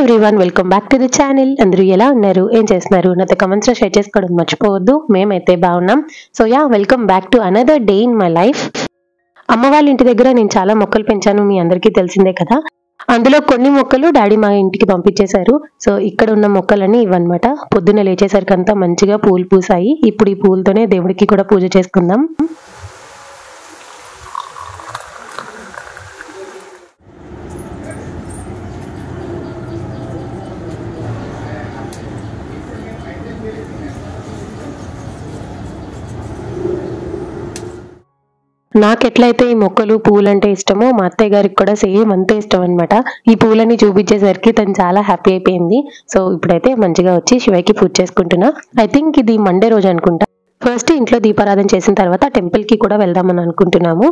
Everyone, welcome back to the channel. అందరూ ఎలా ఉన్నారు, ఏం చేస్తున్నారు? నాతో కమెంట్స్ లో షేర్ చేసుకోవడం మర్చిపోవద్దు. మేమైతే బాగున్నాం. So welcome back to another day in my life. అమ్మ వాళ్ళ ఇంటి దగ్గర నేను చాలా మొక్కలు పెంచాను, మీ అందరికీ తెలిసిందే కదా. అందులో కొన్ని మొక్కలు డాడీ మా ఇంటికి పంపించేశారు. సో ఇక్కడ ఉన్న మొక్కలన్నీ ఇవన్నమాట. పొద్దున్న లేచేసరికి అంతా మంచిగా పూలు పూసాయి. ఇప్పుడు ఈ పూలతోనే దేవుడికి కూడా పూజ చేసుకుందాం. నాకెట్లయితే ఈ మొక్కలు పూలు అంటే ఇష్టమో మా అత్తయ్య గారికి కూడా సేమ్ అంతే ఇష్టం అనమాట. ఈ పూలని చూపించేసరికి తను చాలా హ్యాపీ అయిపోయింది. సో ఇప్పుడైతే మంచిగా వచ్చి శివయ్యకి పూజ చేసుకుంటున్నా. ఐ థింక్ ఇది మండే రోజు అనుకుంటా. ఫస్ట్ ఇంట్లో దీపారాధన చేసిన తర్వాత టెంపుల్ కి కూడా వెళ్దామని అనుకుంటున్నాము.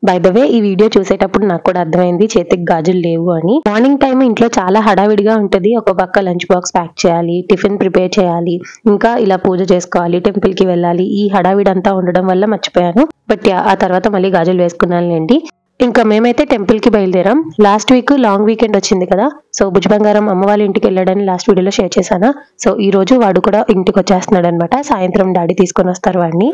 బై ద వే, ఈ వీడియో చూసేటప్పుడు నాకు కూడా అర్థమైంది చేతికి గాజులు లేవు అని. మార్నింగ్ టైం ఇంట్లో చాలా హడావిడిగా ఉంటుంది. ఒక పక్క లంచ్ బాక్స్ ప్యాక్ చేయాలి, టిఫిన్ ప్రిపేర్ చేయాలి, ఇంకా ఇలా పూజ చేసుకోవాలి, టెంపుల్ కి వెళ్ళాలి. ఈ హడావిడి అంతా ఉండడం వల్ల మర్చిపోయాను. బట్ ఆ తర్వాత మళ్ళీ గాజులు వేసుకున్నానులేండి. ఇంకా మేమైతే టెంపుల్ కి బయలుదేరాం. లాస్ట్ వీక్ లాంగ్ వీకెండ్ వచ్చింది కదా. సో భుజ్ బంగారం అమ్మ వాళ్ళ ఇంటికి వెళ్ళాడని లాస్ట్ వీడియోలో షేర్ చేశాను. సో ఈ రోజు వాడు కూడా ఇంటికి వచ్చేస్తున్నాడు అనమాట. సాయంత్రం డాడీ తీసుకొని వస్తారు వాడిని.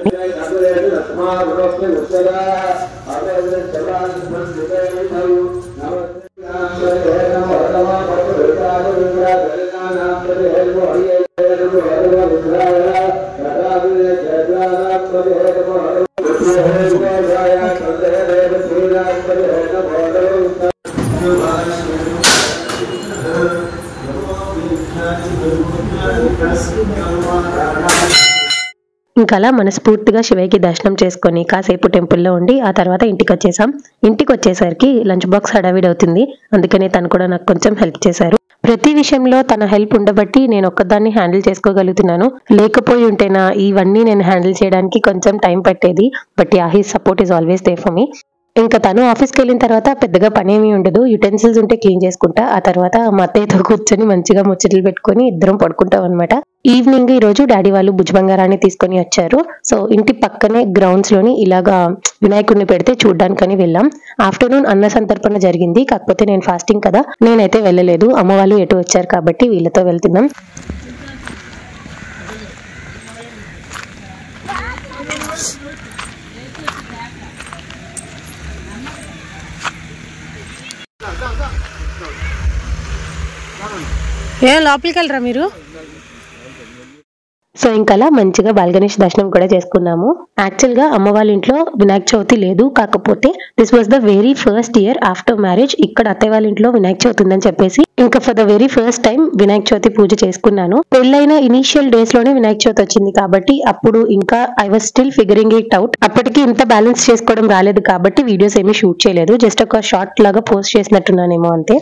ఇంకా అలా మనస్ఫూర్తిగా శివయ్యకి దర్శనం చేసుకొని కాసేపు టెంపుల్లో ఉండి ఆ తర్వాత ఇంటికి వచ్చేసాం. ఇంటికి వచ్చేసరికి లంచ్ బాక్స్ హడావిడి అవుతుంది. అందుకనే తను కూడా నాకు కొంచెం హెల్ప్ చేశారు. ప్రతి విషయంలో తన హెల్ప్ ఉండబట్టి నేను ఒక్కదాన్ని హ్యాండిల్ చేసుకోగలుగుతున్నాను. లేకపోయి ఉంటేనా ఇవన్నీ నేను హ్యాండిల్ చేయడానికి కొంచెం టైం పట్టేది. But his support is always there for me. ఇంకా తను ఆఫీస్కి వెళ్ళిన తర్వాత పెద్దగా పని ఏమీ ఉండదు. యుటెన్సిల్స్ ఉంటే క్లీన్ చేసుకుంటా. ఆ తర్వాత మా అత్తయ్యతో కూర్చొని మంచిగా ముచ్చట్లు పెట్టుకొని ఇద్దరం పడుకుంటాం అనమాట. ఈవినింగ్ ఈ రోజు డాడీ వాళ్ళు భుజ్ బంగారాన్ని తీసుకొని వచ్చారు. సో ఇంటి పక్కనే గ్రౌండ్స్ లోని ఇలాగా వినాయకుడిని పెడితే చూడ్డానికని వెళ్ళాం. ఆఫ్టర్నూన్ అన్న సంతర్పణ జరిగింది. కాకపోతే నేను ఫాస్టింగ్ కదా, నేనైతే వెళ్ళలేదు. అమ్మ వాళ్ళు ఎటు వచ్చారు కాబట్టి వీళ్ళతో వెళ్తున్నాం. లోపలికి వెళ్ళరా మీరు? సో ఇంకా మంచిగా బాల్గణేష్ దర్శనం కూడా చేసుకున్నాము. యాక్చువల్ గా అమ్మ వాళ్ళ ఇంట్లో వినాయక చవితి లేదు. కాకపోతే this was the very first year after marriage ఇక్కడ అత్తయ్య వాళ్ళ ఇంట్లో వినాయక చవితి ఉందని చెప్పేసి ఇంకా for the very first time Vinayaka Chavithi పూజ చేసుకున్నాను. పెళ్ళైన ఇనీషియల్ డేస్ లోనే వినాయక చవితి వచ్చింది కాబట్టి అప్పుడు ఇంకా I was still figuring it out. అప్పటికి ఇంత బ్యాలెన్స్ చేసుకోవడం రాలేదు కాబట్టి వీడియోస్ ఏమీ షూట్ చేయలేదు. జస్ట్ ఒక షార్ట్ లాగా పోస్ట్ చేసినట్టున్నానేమో అంతే.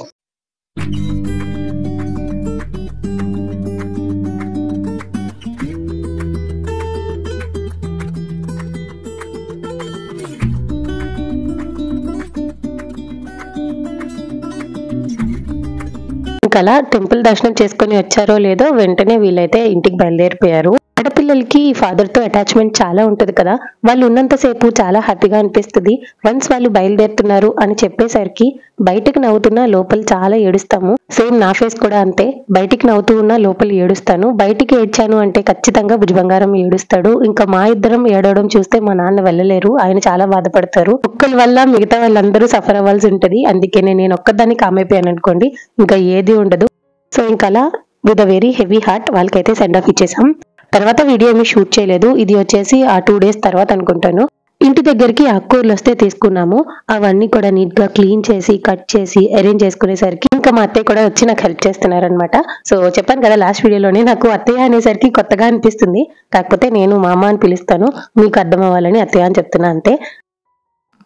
అలా టెంపుల్ దర్శనం చేసుకుని వచ్చారో లేదో వెంటనే వీళ్ళైతే ఇంటికి బయలుదేరిపోయారు. ఆడపిల్లలకి ఫాదర్ తో అటాచ్మెంట్ చాలా ఉంటది కదా. వాళ్ళు ఉన్నంతసేపు చాలా హ్యాపీగా అనిపిస్తుంది. వన్స్ వాళ్ళు బయలుదేరుతున్నారు అని చెప్పేసరికి బయటకు నవ్వుతున్నా లోపల చాలా ఏడుస్తాము. సేమ్ నా ఫేస్ కూడా అంతే. బయటికి నవ్వుతూ ఉన్నా లోపల ఏడుస్తాను. బయటికి ఏడ్చాను అంటే ఖచ్చితంగా భుజ్ బంగారం ఏడుస్తాడు. ఇంకా మా ఇద్దరం ఏడవడం చూస్తే మా నాన్న వెళ్ళలేరు. ఆయన చాలా బాధపడతారు. ఒక్కరి వల్ల మిగతా వాళ్ళందరూ సఫర్ అవ్వాల్సి ఉంటది. అందుకే నేను ఒక్కదాన్ని కామైపోయాను అనుకోండి, ఇంకా ఏది ఉండదు. సో ఇంకా అలా with a very heavy heart వాళ్ళకైతే సెండ్ ఆఫ్ ఇచ్చేసాం. తర్వాత వీడియో ఏమీ షూట్ చేయలేదు. ఇది వచ్చేసి ఆ 2 days తర్వాత అనుకుంటాను. ఇంటి దగ్గరికి ఆకుకూరలు వస్తే తీసుకున్నాము. అవన్నీ కూడా నీట్ గా క్లీన్ చేసి కట్ చేసి అరేంజ్ చేసుకునేసరికి ఇంకా మా అత్తయ్య కూడా వచ్చి నాకు హెల్ప్ చేస్తున్నారనమాట. సో చెప్పాను కదా లాస్ట్ వీడియోలోనే, నాకు అత్తయ్య అనేసరికి కొత్తగా అనిపిస్తుంది. కాకపోతే నేను మా అమ్మ అని పిలుస్తాను, మీకు అర్థం అవ్వాలని అత్తయ్య అని చెప్తున్నా అంతే.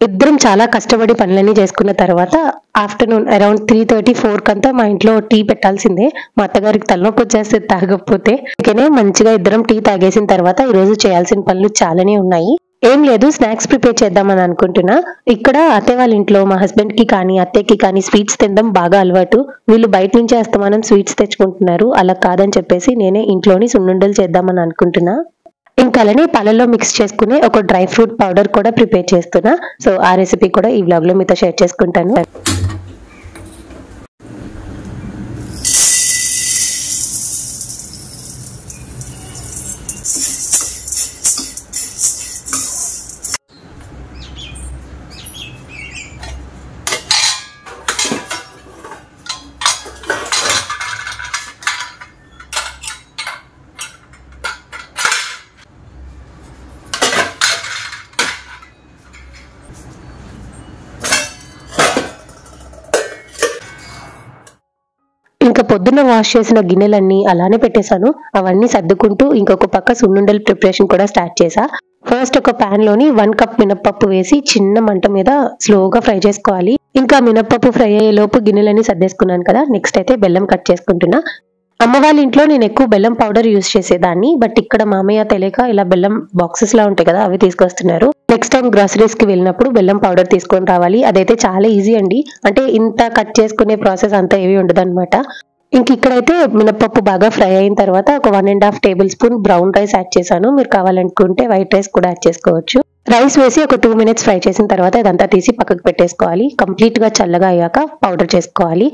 ఇద్దరం చాలా కష్టపడి పనులన్నీ చేసుకున్న తర్వాత ఆఫ్టర్నూన్ అరౌండ్ 3:30-4 కంతా మా ఇంట్లో టీ పెట్టాల్సిందే. మా అత్తగారికి తలనొప్పి వచ్చేస్తే తాగకపోతే. అందుకనే మంచిగా ఇద్దరం టీ తాగేసిన తర్వాత ఈ రోజు చేయాల్సిన పనులు చాలానే ఉన్నాయి. ఏం లేదు, స్నాక్స్ ప్రిపేర్ చేద్దామని అనుకుంటున్నా. ఇక్కడ అత్తయ్య వాళ్ళ ఇంట్లో మా హస్బెండ్ కి కానీ అత్తయ్యకి కానీ స్వీట్స్ తినడం బాగా అలవాటు. వీళ్ళు బయట నుంచి అస్తమానం స్వీట్స్ తెచ్చుకుంటున్నారు. అలా కాదని చెప్పేసి నేనే ఇంట్లోని సున్నుండలు చేద్దామని అనుకుంటున్నా. ఇంకా అలానే పాలల్లో మిక్స్ చేసుకునే ఒక డ్రై ఫ్రూట్ పౌడర్ కూడా ప్రిపేర్ చేస్తున్నా. సో ఆ రెసిపీ కూడా ఈ వ్లాగ్ లో మీతో షేర్ చేసుకుంటాను. ఇంకా పొద్దున్న వాష్ చేసిన గిన్నెలన్నీ అలానే పెట్టేశాను. అవన్నీ సర్దుకుంటూ ఇంకొక పక్క సున్నుండల ప్రిపరేషన్ కూడా స్టార్ట్ చేసా. ఫస్ట్ ఒక పాన్ లోని 1 కప్ మినప్పప్పు వేసి చిన్న మంట మీద స్లోగా ఫ్రై చేసుకోవాలి. ఇంకా మినప్పప్పు ఫ్రై అయ్యే లోపు గిన్నెలన్నీ సర్దేసుకున్నాను కదా. నెక్స్ట్ అయితే బెల్లం కట్ చేసుకుంటున్నా. అమ్మ వాళ్ళ ఇంట్లో నేను ఎక్కువ బెల్లం పౌడర్ యూస్ చేసేదాన్ని. బట్ ఇక్కడ మామయ్య తెలియక ఇలా బెల్లం బాక్సెస్ లా ఉంటాయి కదా, అవి తీసుకొస్తున్నారు. నెక్స్ట్ టైం గ్రాసరీస్ కి వెళ్ళినప్పుడు బెల్లం పౌడర్ తీసుకొని రావాలి. అదైతే చాలా ఈజీ అండి. అంటే ఇంత కట్ చేసుకునే ప్రాసెస్ అంతా ఏవి ఉండదు అనమాట. ఇంక ఇక్కడైతే మినప్పప్పు బాగా ఫ్రై అయిన తర్వాత ఒక 1.5 table spoon brown rice add చేశాను. మీరు కావాలనుకుంటే వైట్ రైస్ కూడా యాడ్ చేసుకోవచ్చు. రైస్ వేసి ఒక 2 మినిట్స్ ఫ్రై చేసిన తర్వాత ఇదంతా తీసి పక్కకు పెట్టేసుకోవాలి. కంప్లీట్ గా చల్లగా అయ్యాక పౌడర్ చేసుకోవాలి.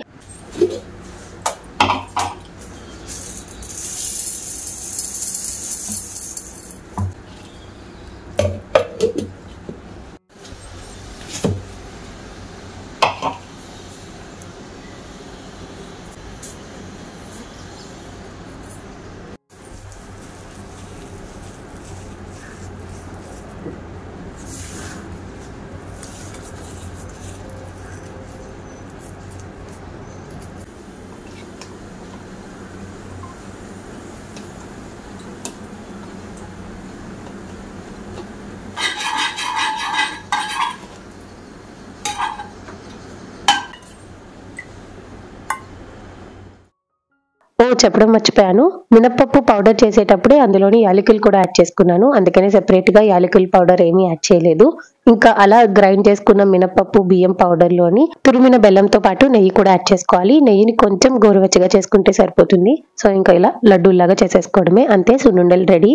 చెప్పడం మర్చిపోయాను, మినప్పప్పు పౌడర్ చేసేటప్పుడే అందులోని యాలకులు కూడా యాడ్ చేసుకున్నాను. అందుకనే సెపరేట్ గా యాలకుల పౌడర్ ఏమీ యాడ్ చేయలేదు. ఇంకా అలా గ్రైండ్ చేసుకున్న మినప్పప్పు బియ్యం పౌడర్ లోని తురిమిన బెల్లంతో పాటు నెయ్యి కూడా యాడ్ చేసుకోవాలి. నెయ్యిని కొంచెం గోరువెచ్చగా చేసుకుంటే సరిపోతుంది. సో ఇంకా ఇలా లడ్డూలాగా చేసేసుకోవడమే, అంతే, సున్నుండలు రెడీ.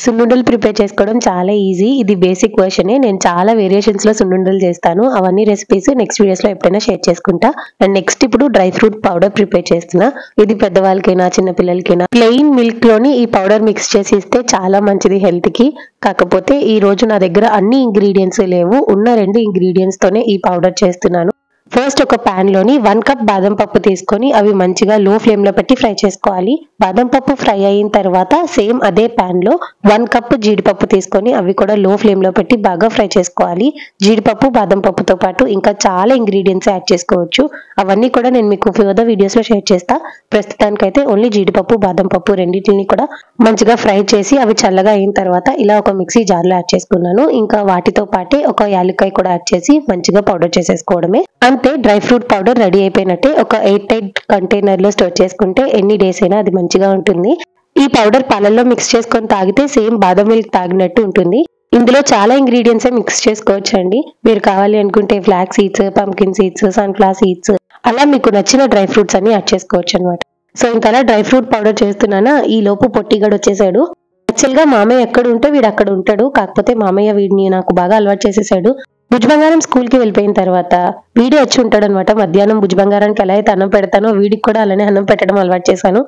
సున్నుండలు ప్రిపేర్ చేసుకోవడం చాలా ఈజీ. ఇది బేసిక్ వర్షనే. నేను చాలా వేరియేషన్స్ లో సున్నుండలు చేస్తాను. అవన్నీ రెసిపీస్ నెక్స్ట్ వీడియోస్ లో ఎప్పుడైనా షేర్ చేసుకుంటా. అండ్ నెక్స్ట్ ఇప్పుడు డ్రై ఫ్రూట్ పౌడర్ ప్రిపేర్ చేస్తున్నా. ఇది పెద్దవాళ్ళకైనా చిన్న పిల్లలకైనా ప్లెయిన్ మిల్క్ లోని ఈ పౌడర్ మిక్స్ చేసి ఇస్తే చాలా మంచిది హెల్త్ కి. కాకపోతే ఈ రోజు నా దగ్గర అన్ని ఇంగ్రీడియంట్స్ లేవు. ఉన్న 2 ఇంగ్రీడియంట్స్ తోనే ఈ పౌడర్ చేస్తున్నాను. ఫస్ట్ ఒక పాన్ లోని 1 కప్ బాదం పప్పు తీసుకొని అవి మంచిగా లో ఫ్లేమ్ లో పెట్టి ఫ్రై చేసుకోవాలి. బాదం పప్పు ఫ్రై అయిన తర్వాత సేమ్ అదే పాన్ లో 1 కప్ జీడిపప్పు తీసుకొని అవి కూడా లో ఫ్లేమ్ లో పెట్టి బాగా ఫ్రై చేసుకోవాలి. జీడిపప్పు బాదం పప్పుతో పాటు ఇంకా చాలా ఇంగ్రీడియంట్స్ యాడ్ చేసుకోవచ్చు. అవన్నీ కూడా నేను మీకు ఫర్దర్ వీడియోస్ లో షేర్ చేస్తా. ప్రస్తుతానికైతే ఓన్లీ జీడిపప్పు బాదం పప్పు రెండింటిని కూడా మంచిగా ఫ్రై చేసి అవి చల్లగా అయిన తర్వాత ఇలా ఒక మిక్సీ జార్ లో యాడ్ చేసుకున్నాను. ఇంకా వాటితో పాటే ఒక యాలక్కాయ కూడా యాడ్ చేసి మంచిగా పౌడర్ చేసేసుకోవడమే. అంతే, డ్రై ఫ్రూట్ పౌడర్ రెడీ అయిపోయినట్టే. ఒక 8 కంటైనర్ లో స్టోర్ చేసుకుంటే ఎన్ని డేస్ అయినా అది మంచిగా ఉంటుంది. ఈ పౌడర్ పాలల్లో మిక్స్ చేసుకొని తాగితే సేమ్ బాదం మిల్క్ తాగినట్టు ఉంటుంది. ఇందులో చాలా ఇంగ్రీడియంట్స్ మిక్స్ చేసుకోవచ్చు అండి. మీరు కావాలి అనుకుంటే flax seeds, pumpkin seeds, sunflower seeds, అలా మీకు నచ్చిన డ్రై ఫ్రూట్స్ అన్ని యాడ్ చేసుకోవచ్చు అనమాట. సో ఇంకా అలా డ్రై ఫ్రూట్ పౌడర్ చేస్తున్నానా, ఈ లోపు పొట్టిగడు వచ్చేసాడు. యాక్చువల్ గా మామయ్య ఎక్కడ ఉంటే వీడు అక్కడ ఉంటాడు. కాకపోతే మామయ్య వీడిని నాకు బాగా అలవాటు చేసేసాడు. భుజబంగారం స్కూల్ కి వెళ్ళిపోయిన తర్వాత వీడే వచ్చి ఉంటాడు అనమాట. మధ్యాహ్నం భుజబంగారానికి ఎలా అయితే అన్నం పెడతానో వీడికి కూడా అలానే అన్నం పెట్టడం అలవాటు చేశాను.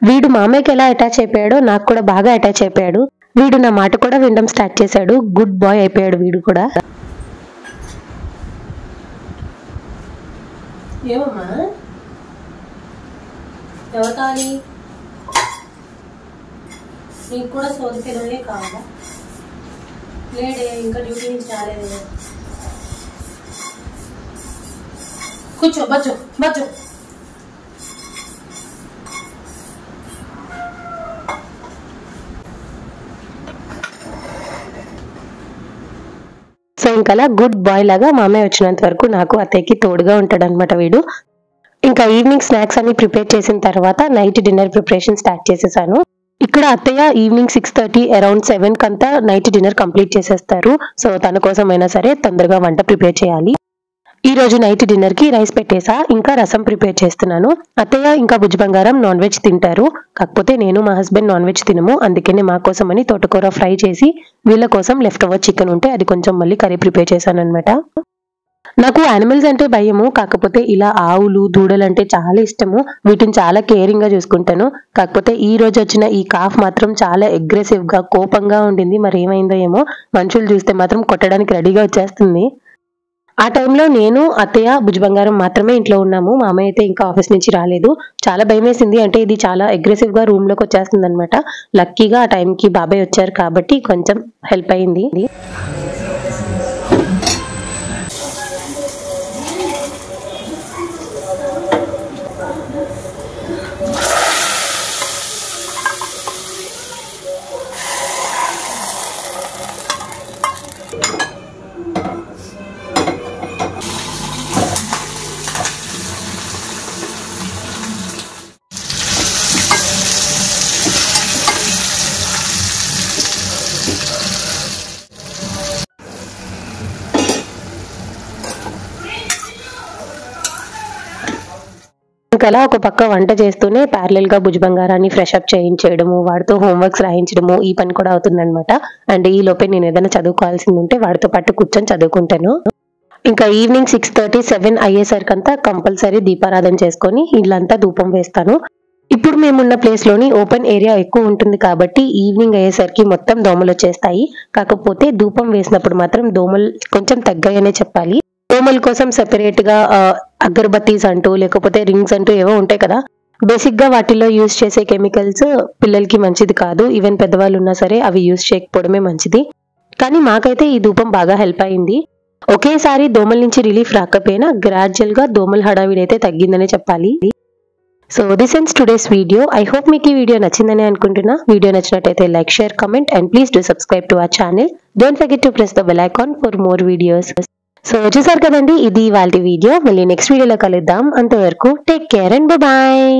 వీడు మామయ్యకి ఎలా అటాచ్ అయిపోయాడో నాకు కూడా బాగా అటాచ్ అయిపోయాడు. వీడు నా మాట కూడా వినడం స్టార్ట్ చేశాడు. గుడ్ బాయ్ అయిపోయాడు వీడు కూడా. ఏమమ్మా ఎవరు కావాలి? నీకు కూడా సోది పిల్లలే కావాలా? లేడే ఇంకా డ్యూటీ నుంచి రాలేదు. కూర్చో బచ్చో బచ్చో. సో ఇంకా గుడ్ బాయ్ లాగా మామయ్య వచ్చినంత వరకు నాకు అత్తయ్యకి తోడుగా ఉంటాడు అనమాట వీడు. ఇంకా ఈవినింగ్ స్నాక్స్ అన్ని ప్రిపేర్ చేసిన తర్వాత నైట్ డిన్నర్ ప్రిపరేషన్ స్టార్ట్ చేసేసాను. ఇక్కడ అత్తయ్య ఈవినింగ్ 6:30 అరౌండ్ 7 కంతా నైట్ డిన్నర్ కంప్లీట్ చేసేస్తారు. సో తన కోసం అయినా సరే తొందరగా వంట ప్రిపేర్ చేయాలి. ఈ రోజు నైట్ డిన్నర్ కి రైస్ పెట్టేసా, ఇంకా రసం ప్రిపేర్ చేస్తున్నాను. అత్తయ్య ఇంకా బుజ్జి బంగారం నాన్ వెజ్ తింటారు, కాకపోతే నేను మా హస్బెండ్ నాన్ వెజ్ తినము. అందుకనే మా కోసం అని తోటకూర ఫ్రై చేసి వీళ్ళ కోసం లెఫ్ట్ ఓవర్ చికెన్ ఉంటే అది కొంచెం మళ్ళీ కర్రీ ప్రిపేర్ చేశాను అనమాట. నాకు యానిమల్స్ అంటే భయము, కాకపోతే ఇలా ఆవులు దూడలు అంటే చాలా ఇష్టము. వీటిని చాలా కేరింగ్ గా చూసుకుంటాను. కాకపోతే ఈ రోజు వచ్చిన ఈ కాఫ్ మాత్రం చాలా అగ్రెసివ్ గా కోపంగా ఉండింది. మరి ఏమైందో ఏమో, మనుషులు చూస్తే మాత్రం కొట్టడానికి రెడీగా వచ్చేస్తుంది. ఆ టైంలో నేను అత్తయ్య బుజ్జి బంగారం మాత్రమే ఇంట్లో ఉన్నాము. మా అమ్మాయి అయితే ఇంకా ఆఫీస్ నుంచి రాలేదు. చాలా భయం వేసింది, అంటే ఇది చాలా అగ్రెసివ్ గా రూమ్ లోకి వచ్చేస్తుంది అనమాట. లక్కీగా ఆ టైంకి బాబాయ్ వచ్చారు కాబట్టి కొంచెం హెల్ప్ అయింది. ఇంకలా ఒక పక్క వంట చేస్తూనే ప్యారలల్ గా బుజ్జి బంగారాన్ని ఫ్రెష్ అప్ చేయించడము, వాడితో హోంవర్క్స్ రాయించడము ఈ పని కూడా అవుతుందన్నమాట. అండ్ ఈ లోపే నేను ఏదైనా చదువుకోవాల్సింది ఉంటే వాడితో పాటు కూర్చొని చదువుకుంటాను. ఇంకా ఈవినింగ్ 6:30 7 అయ్యేసరికంతా కంపల్సరీ దీపారాధన చేసుకొని ఇల్లంతా ధూపం వేస్తాను. ఇప్పుడు మేమున్న ప్లేస్ లోని ఓపెన్ ఏరియా ఎక్కువ ఉంటుంది కాబట్టి ఈవినింగ్ అయ్యేసరికి మొత్తం దోమలు వచ్చేస్తాయి. కాకపోతే ధూపం వేసినప్పుడు మాత్రం దోమలు కొంచెం తగ్గాయనే చెప్పాలి. దోమల కోసం సెపరేట్ గా అగరబత్తీస్ అంటూ లేకపోతే రింగ్స్ అంటూ ఏవో ఉంటాయి కదా. బేసిక్ గా వాటిలో యూజ్ చేసే కెమికల్స్ పిల్లలకి మంచిది కాదు. ఈవెన్ పెద్దవాళ్ళు ఉన్నా సరే అవి యూజ్ చేయకపోవడమే మంచిది. కానీ మాకైతే ఈ ధూపం బాగా హెల్ప్ అయింది. ఒకేసారి దోమల నుంచి రిలీఫ్ రాకపోయినా గ్రాడ్యువల్ గా దోమల హడావిడి అయితే తగ్గిందనే చెప్పాలి. So this ends today's video. I hope మీకు ఈ వీడియో నచ్చిందని అనుకుంటున్నా. వీడియో నచ్చినట్టయితే like, share, comment and please do subscribe to our channel. Don't forget to press the bell icon for more videos. So చూసారు కదండి, ఇది ఇవాల్టి వీడియో. మళ్ళీ నెక్స్ట్ వీడియోలో కలుద్దాం. అంతవరకు టేక్ కేర్ అండ్ బాయ్.